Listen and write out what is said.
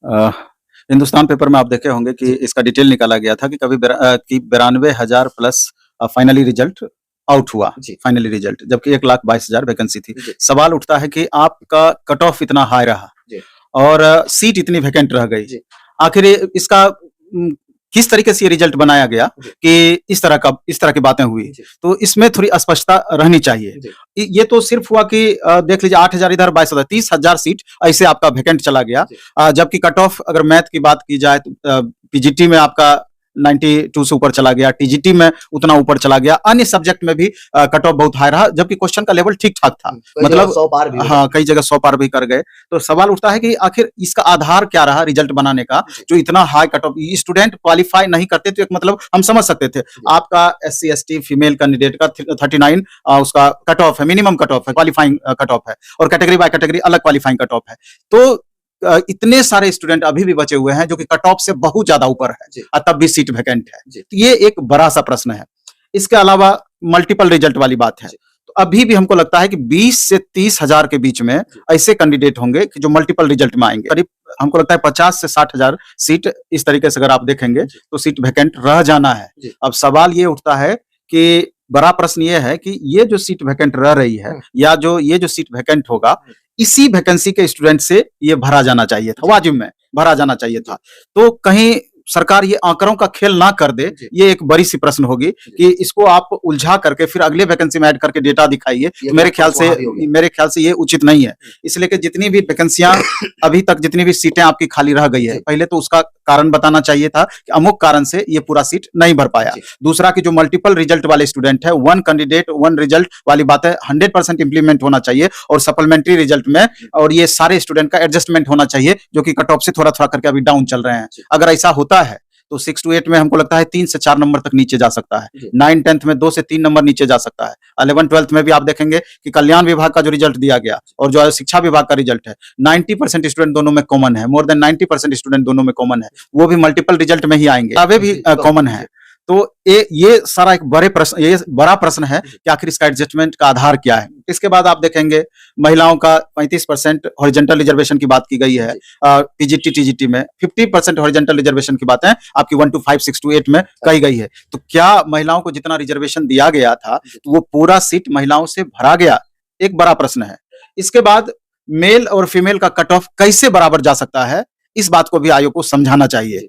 अ, Hindustan paper में आप देखे होंगे कि जी, इसका डिटेल निकाला गया था कि कि 92,000 प्लस फाइनली रिजल्ट आउट हुआ, जी, फाइनली रिजल्ट, जबकि 1,22,000 वैकेंसी थी। जी, सवाल उठता है कि आपका कट ऑफ इतना हाई रहा जी, और सीट इतनी वैकेंट रह गई। जी, आखिर ये इसका किस तरीके से ये रिजल्ट बनाया गया जी, कि इस तरह की बातें हुई? जी, तो इसमें थोड़ी स्पष्टता रहनी चाहिए। जी, ये तो सिर्फ हुआ कि देख लीजिए 8,000 इधर 22,000 30,000 सीट ऐसे आपका वैकेंट चला गया। जी, जबकि कट ऑफ अगर मैथ की बात की जाए तो पीजीटी में आपका 92 से ऊपर चला गया, टीजीटी में उतना ऊपर चला गया, अन्य सब्जेक्ट में भी कट ऑफ बहुत हाई रहा, जबकि क्वेश्चन का लेवल ठीक-ठाक था। कई जगह मतलब 100 पार भी हो हाँ, जाता कई जगह 100 पार भी कर गए। तो सवाल उठता है कि आखिर इसका आधार क्या रहा रिजल्ट बनाने का, है। जी, जो इतना high cut off student qualify नहीं करते तो एक मतलब हम समझ सकते थे। जी, आपका एससी, एसटी फीमेल कैंडिडेट का 39 उसका कट ऑफ है, मिनिमम कट ऑफ है, क्वालीफाइंग कट ऑफ है और कैटेगरी बाय कैटेगरी अलग क्वालीफाइंग कट ऑफ है। तो इतने सारे स्टूडेंट अभी भी बचे हुए हैं जो कि कट ऑफ से बहुत ज्यादा ऊपर है जी, तब भी सीट वैकेंट है। जी, तो ये एक बड़ा सा प्रश्न है। इसके अलावा मल्टीपल रिजल्ट वाली बात है। जी, तो अभी भी हमको लगता है कि 20 से 30,000 के बीच में जी, ऐसे कैंडिडेट होंगे कि जो मल्टीपल रिजल्ट में आएंगे। करीब हमको लगता है 50 से 60,000 सीट इस तरीके से अगर आप देखेंगे जी, तो सीट वैकेंट रह जाना है। जी, अब सवाल ये उठता है कि बड़ा प्रश्न ये है कि ये जो सीट वैकेंट रह रही है हुँ, या जो ये जो सीट वैकेंट होगा, हुँ, इसी वैकेंसी के स्टूडेंट से ये भरा जाना चाहिए था, जी, वाजिब में भरा जाना चाहिए जी, था। तो कहीं सरकार ये आंकड़ों का खेल ना कर दे, जी, ये एक बड़ी सी प्रश्न होगी जी, कि इसको आप उलझा करके फिर अगले वैकेंसी में ऐड करके डेटा दिखाइए, ये तो तो पक्ष वहाँ भी हो गया। मेरे ख्याल से ये उचित नहीं है। हुँ, इसलिए कि जितनी भी वैकेंसियाँ अभी तक जितनी भी सीटें आपकी खाली रह गई है, जी, पहले तो उसका कारण बताना चाहिए था कि अमुक कारण से ये पूरा सीट नहीं भर पाया। जी, दूसरा कि जो मल्टीपल रिजल्ट वाले स्टूडेंट है, वन कैंडिडेट वन रिजल्ट वाली बात है 100% इंप्लीमेंट होना चाहिए और सप्लीमेंट्री रिजल्ट में हुँ, और ये सारे स्टूडेंट का एडजस्टमेंट होना चाहिए जो कि कट ऑफ से थोड़ा-थोड़ा करके अभी डाउन चल रहे हैं। जी, अगर ऐसा होता है तो 6 टू 8 में हमको लगता है 3 से 4 नंबर तक नीचे जा सकता है। जी, 9-10th में 2 से 3 नंबर नीचे जा सकता है। 11-12th में भी आप देखेंगे कि कल्याण विभाग का जो रिजल्ट दिया गया और जो है शिक्षा विभाग का रिजल्ट है, 90% स्टूडेंट दोनों में कॉमन है। मोर देन 90% स्टूडेंट दोनों में कॉमन है। वो भी मल्टीपल रिजल्ट में ही आएँगे। किताबें भी जी, कॉमन जी, है। तो ये सारा एक ये बड़ा प्रश्न है जी, कि आखिर इसका एडजस्टमेंट का आधार क्या है? इसके बाद आप देखेंगे महिलाओं का 35% हॉरिजॉन्टल रिजर्वेशन की बात की गई है। जी, पीजीटी, टीजीटी में 50% हॉरिजॉन्टल रिजर्वेशन की बातें आपकी 1 टू 5, 6 टू 8 में कही गई है। तो क्या महिलाओं को जितना रिजर्वेशन दिया गया था, जी, तो वो पूरा सीट महिलाओं से भरा गया? एक बड़ा प्रश्न है। इसके बाद मेल और फीमेल का कट ऑफ कैसे बराबर जा सकता है? इस बात को भी आयोग को समझाना चाहिए। जी।